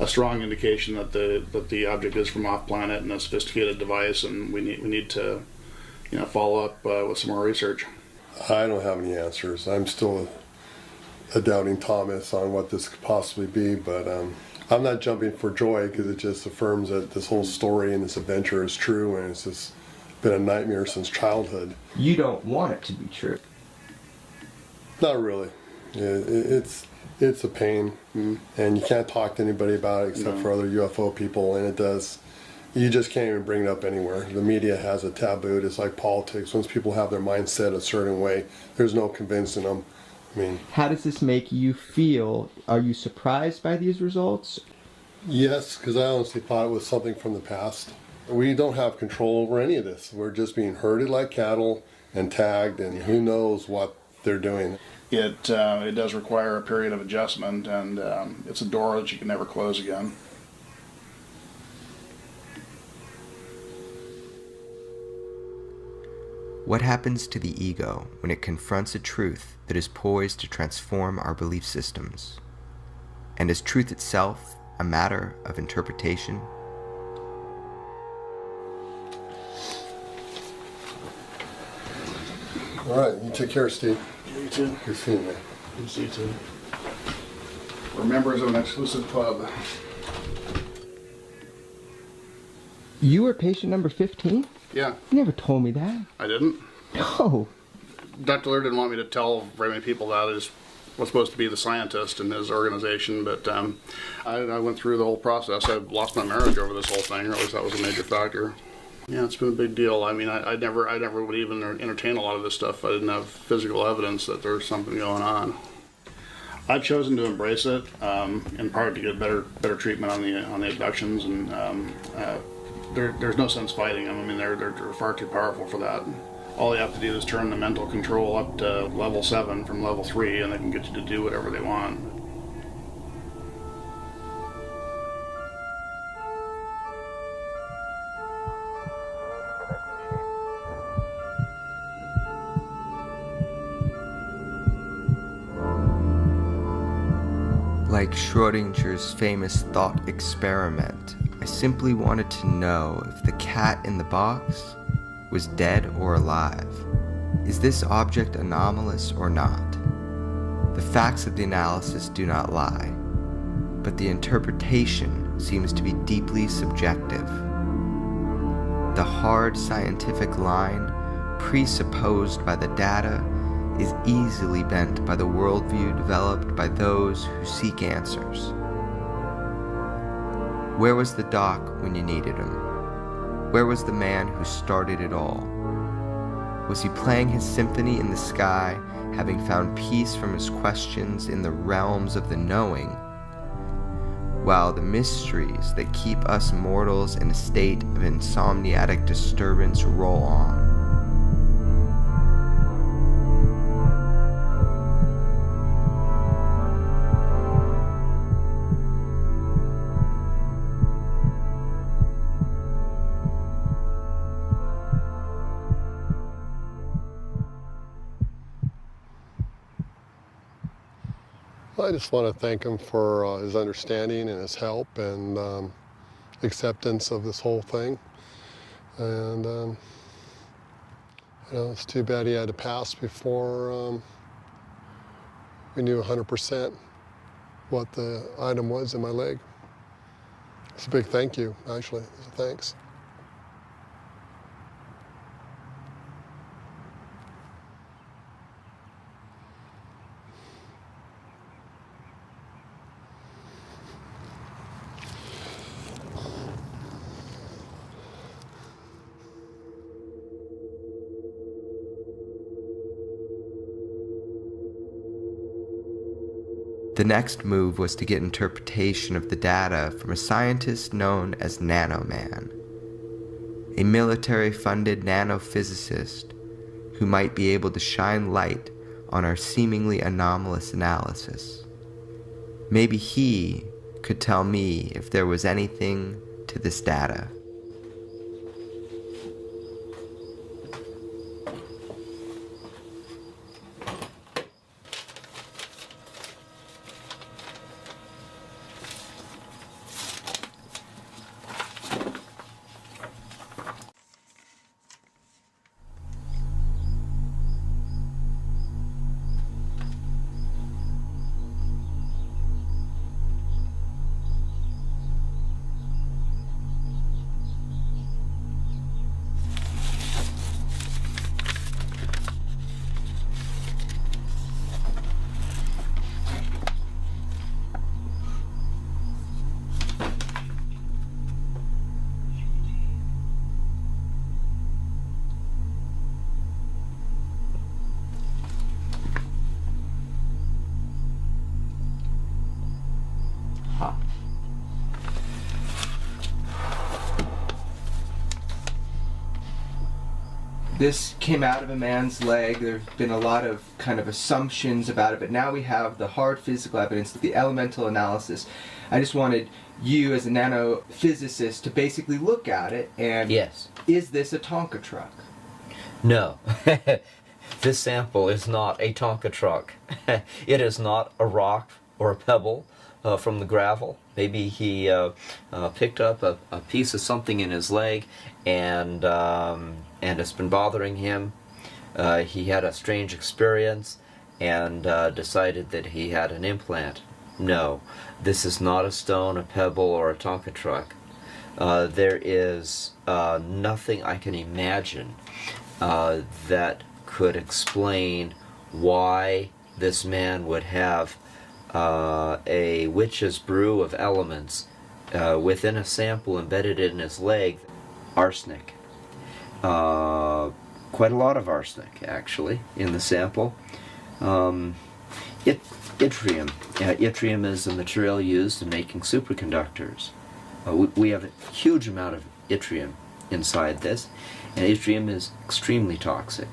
strong indication that the object is from off-planet and a sophisticated device, and we need to follow up with some more research. I don't have any answers. I'm still a doubting Thomas on what this could possibly be, but I'm not jumping for joy because it just affirms that this whole story and this adventure is true, and it's just been a nightmare since childhood. You don't want it to be true. Not really. It's a pain, and you can't talk to anybody about it except for other UFO people, and you just can't even bring it up anywhere. The media has a taboo. It's like politics. Once people have their mindset a certain way, there's no convincing them. I mean, how does this make you feel? Are you surprised by these results? Yes, because I honestly thought it was something from the past. We don't have control over any of this. We're just being herded like cattle and tagged, and who knows what they're doing. It does require a period of adjustment, and it's a door that you can never close again. What happens to the ego when it confronts a truth that is poised to transform our belief systems? And is truth itself a matter of interpretation? All right, you take care, Steve. You too. Good seeing you. Good to see you too. We're members of an exclusive club. You were patient number 15? Yeah. You never told me that. I didn't? No. Dr. Lear didn't want me to tell very many people that. I was supposed to be the scientist in his organization, but I went through the whole process. I lost my marriage over this whole thing, or at least that was a major factor. Yeah, it's been a big deal. I mean, I never would even entertain a lot of this stuff if I didn't have physical evidence that there's something going on. I've chosen to embrace it, in part to get better treatment on the abductions, and there's no sense fighting them. I mean, they're far too powerful for that. All you have to do is turn the mental control up to level 7 from level 3, and they can get you to do whatever they want. Like Schrodinger's famous thought experiment, I simply wanted to know if the cat in the box was dead or alive. Is this object anomalous or not? The facts of the analysis do not lie, but the interpretation seems to be deeply subjective. The hard scientific line presupposed by the data is easily bent by the worldview developed by those who seek answers. Where was the doc when you needed him? Where was the man who started it all? Was he playing his symphony in the sky, having found peace from his questions in the realms of the knowing, while the mysteries that keep us mortals in a state of insomniatic disturbance roll on? I just want to thank him for his understanding and his help and acceptance of this whole thing. And you know, it's too bad he had to pass before we knew 100% what the item was in my leg. It's a big thank you, actually. Thanks. The next move was to get interpretation of the data from a scientist known as Nanoman, a military-funded nanophysicist who might be able to shine light on our seemingly anomalous analysis. Maybe he could tell me if there was anything to this data. This came out of a man's leg. There's been a lot of kind of assumptions about it, but now we have the hard physical evidence, the elemental analysis. I just wanted you as a nanophysicist to basically look at it and... Yes. Is this a Tonka truck? No. This sample is not a Tonka truck. It is not a rock or a pebble from the gravel. Maybe he picked up a piece of something in his leg and it's been bothering him. He had a strange experience and decided that he had an implant. No, this is not a stone, a pebble, or a Tonka truck. There is nothing I can imagine that could explain why this man would have a witch's brew of elements within a sample embedded in his leg. Arsenic. Quite a lot of arsenic, actually, in the sample. Yttrium. Yttrium is a material used in making superconductors. We have a huge amount of yttrium inside this, and yttrium is extremely toxic.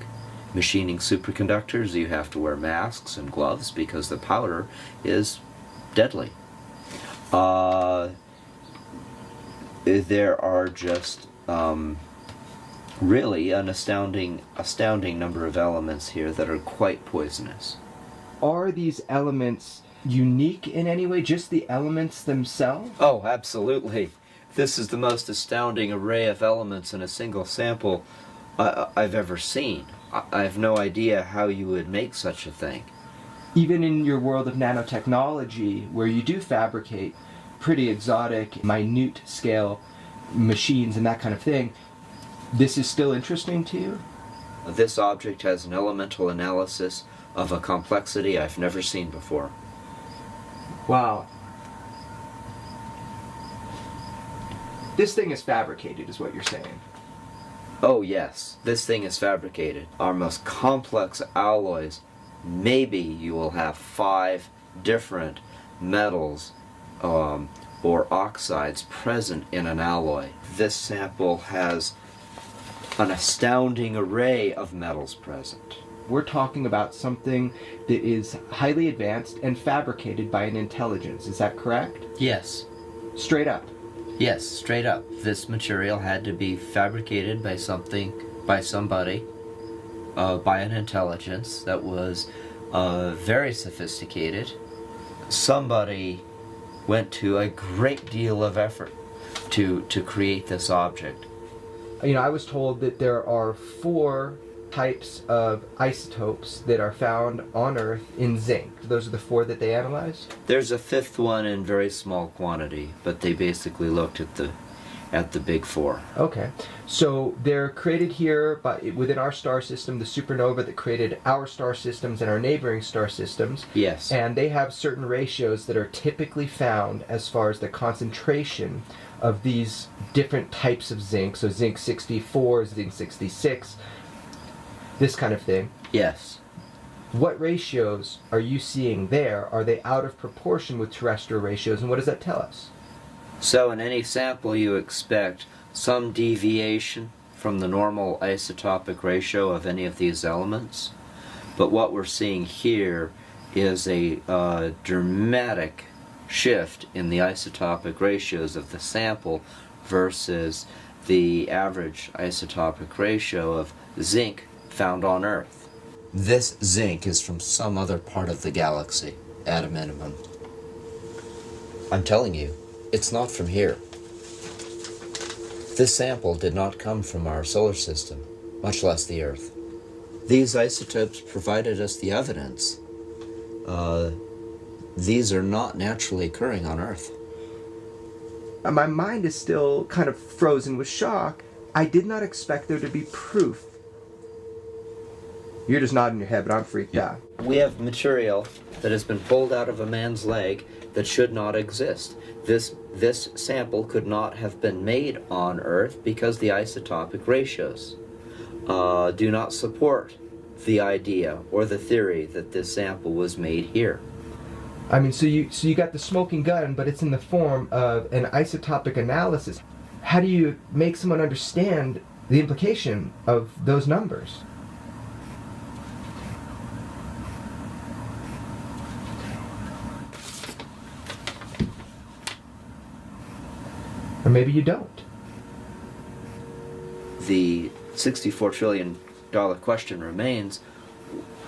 Machining superconductors, you have to wear masks and gloves because the powder is deadly. There are just really an astounding number of elements here that are quite poisonous. Are these elements unique in any way, just the elements themselves? Oh, absolutely. This is the most astounding array of elements in a single sample I've ever seen. I have no idea how you would make such a thing. Even in your world of nanotechnology, where you do fabricate pretty exotic, minute scale machines and that kind of thing, this is still interesting to you? This object has an elemental analysis of a complexity I've never seen before. Wow. This thing is fabricated, is what you're saying. Oh yes, this thing is fabricated. Our most complex alloys, maybe you will have 5 different metals or oxides present in an alloy. This sample has an astounding array of metals present. We're talking about something that is highly advanced and fabricated by an intelligence, is that correct? Yes. Straight up? Yes, straight up. This material had to be fabricated by somebody, by an intelligence that was very sophisticated. Somebody went to a great deal of effort to create this object. You know, I was told that there are 4 types of isotopes that are found on Earth in zinc. Those are the 4 that they analyzed? There's a 5th one in very small quantity, but they basically looked at the big 4. Okay. So they're created here within our star system, the supernova that created our star systems and our neighboring star systems. Yes. And they have certain ratios that are typically found as far as the concentration of these different types of zinc. So zinc 64, zinc 66, this kind of thing. Yes. What ratios are you seeing there? Are they out of proportion with terrestrial ratios, and what does that tell us? So in any sample you expect some deviation from the normal isotopic ratio of any of these elements, but what we're seeing here is a dramatic shift in the isotopic ratios of the sample versus the average isotopic ratio of zinc found on Earth. This zinc is from some other part of the galaxy, at a minimum. I'm telling you, it's not from here. This sample did not come from our solar system, much less the Earth. These isotopes provided us the evidence. These are not naturally occurring on Earth. My mind is still kind of frozen with shock. I did not expect there to be proof. You're just nodding your head, but I'm freaked out. We have material that has been pulled out of a man's leg that should not exist. This sample could not have been made on Earth because the isotopic ratios do not support the idea or the theory that this sample was made here. I mean, so you got the smoking gun, but it's in the form of an isotopic analysis. How do you make someone understand the implication of those numbers? Or maybe you don't. The $64 trillion question remains,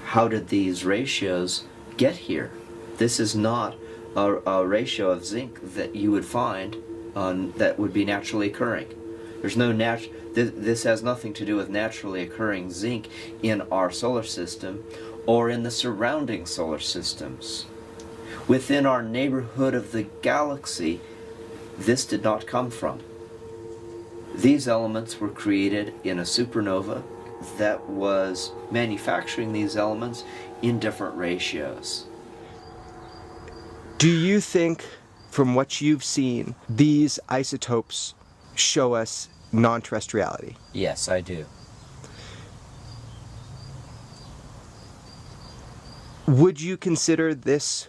how did these ratios get here? This is not a ratio of zinc that you would find that would be naturally occurring. There's no this has nothing to do with naturally occurring zinc in our solar system or in the surrounding solar systems. Within our neighborhood of the galaxy, this did not come from. These elements were created in a supernova that was manufacturing these elements in different ratios. Do you think, from what you've seen, these isotopes show us non-terrestriality? Yes, I do. Would you consider this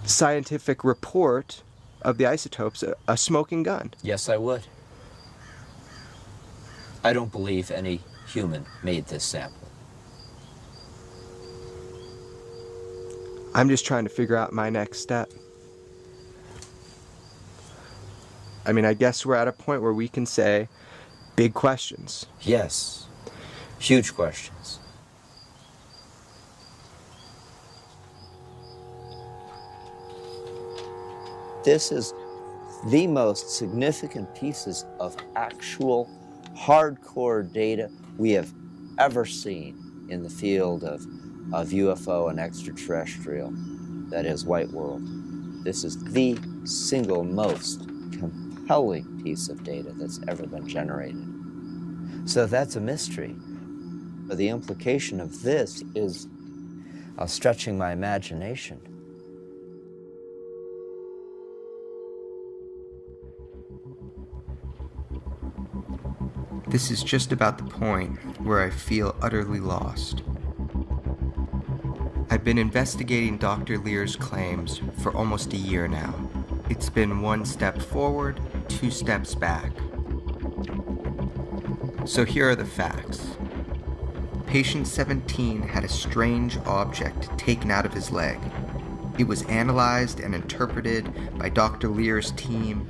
scientific report of the isotopes a smoking gun? Yes, I would. I don't believe any human made this sample. I'm just trying to figure out my next step. I mean, I guess we're at a point where we can say big questions. Yes, huge questions. This is the most significant pieces of actual hardcore data we have ever seen in the field of UFO and extraterrestrial, that is, white world. This is the single most compelling piece of data that's ever been generated. So that's a mystery. But the implication of this is stretching my imagination. This is just about the point where I feel utterly lost. I've been investigating Dr. Lear's claims for almost a year now. It's been one step forward, two steps back. So here are the facts. Patient 17 had a strange object taken out of his leg. It was analyzed and interpreted by Dr. Lear's team.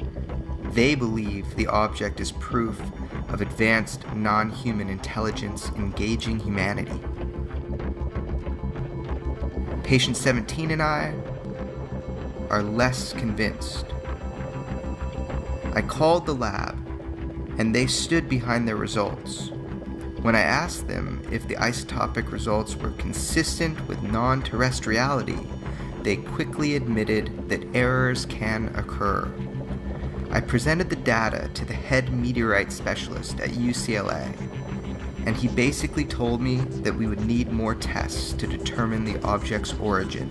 They believe the object is proof of advanced non-human intelligence engaging humanity. Patient 17 and I are less convinced. I called the lab, and they stood behind their results. When I asked them if the isotopic results were consistent with non-terrestriality, they quickly admitted that errors can occur. I presented the data to the head meteorite specialist at UCLA, and he basically told me that we would need more tests to determine the object's origin.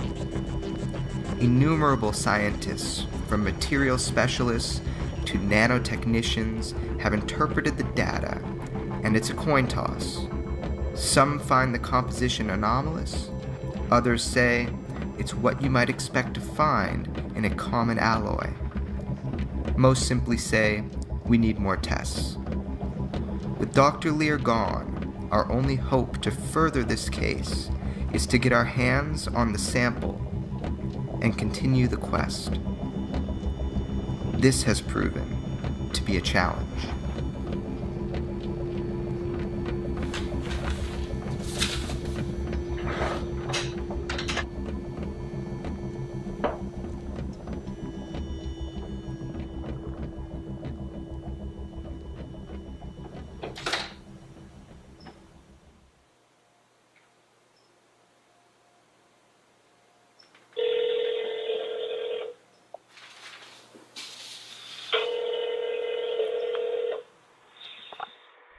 Innumerable scientists, from material specialists to nanotechnicians, have interpreted the data, and it's a coin toss. Some find the composition anomalous, others say it's what you might expect to find in a common alloy. Most simply say, we need more tests. With Dr. Lear gone, our only hope to further this case is to get our hands on the sample and continue the quest. This has proven to be a challenge.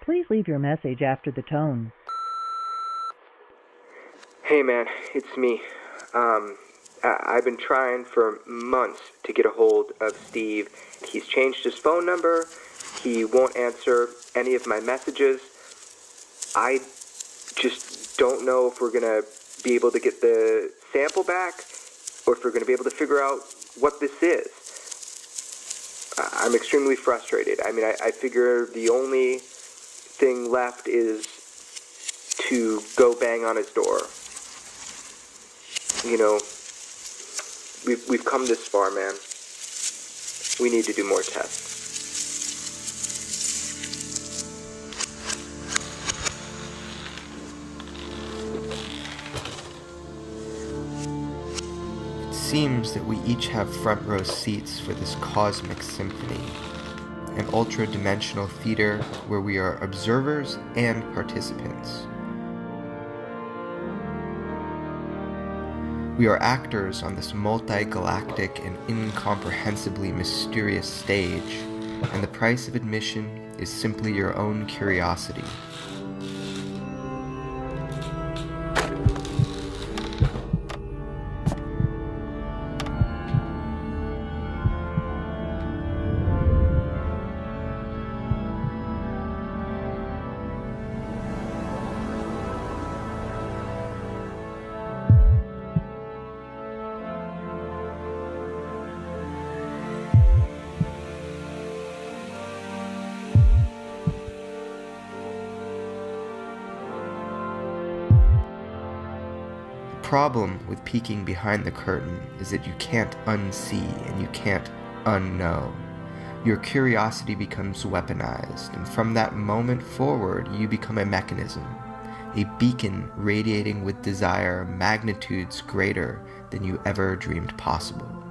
Please leave your message after the tone. Hey man, it's me. I've been trying for months to get a hold of Steve. He's changed his phone number. He won't answer any of my messages. I just don't know if we're gonna be able to get the sample back or if we're gonna be able to figure out what this is. I'm extremely frustrated. I mean, I figure the only thing left is to go bang on his door. You know, we've come this far, man. We need to do more tests. It seems that we each have front row seats for this cosmic symphony. An ultra-dimensional theater where we are observers and participants. We are actors on this multi-galactic and incomprehensibly mysterious stage, and the price of admission is simply your own curiosity. problem with peeking behind the curtain is that you can't unsee and you can't unknow. Your curiosity becomes weaponized, and from that moment forward, you become a mechanism, a beacon radiating with desire magnitudes greater than you ever dreamed possible.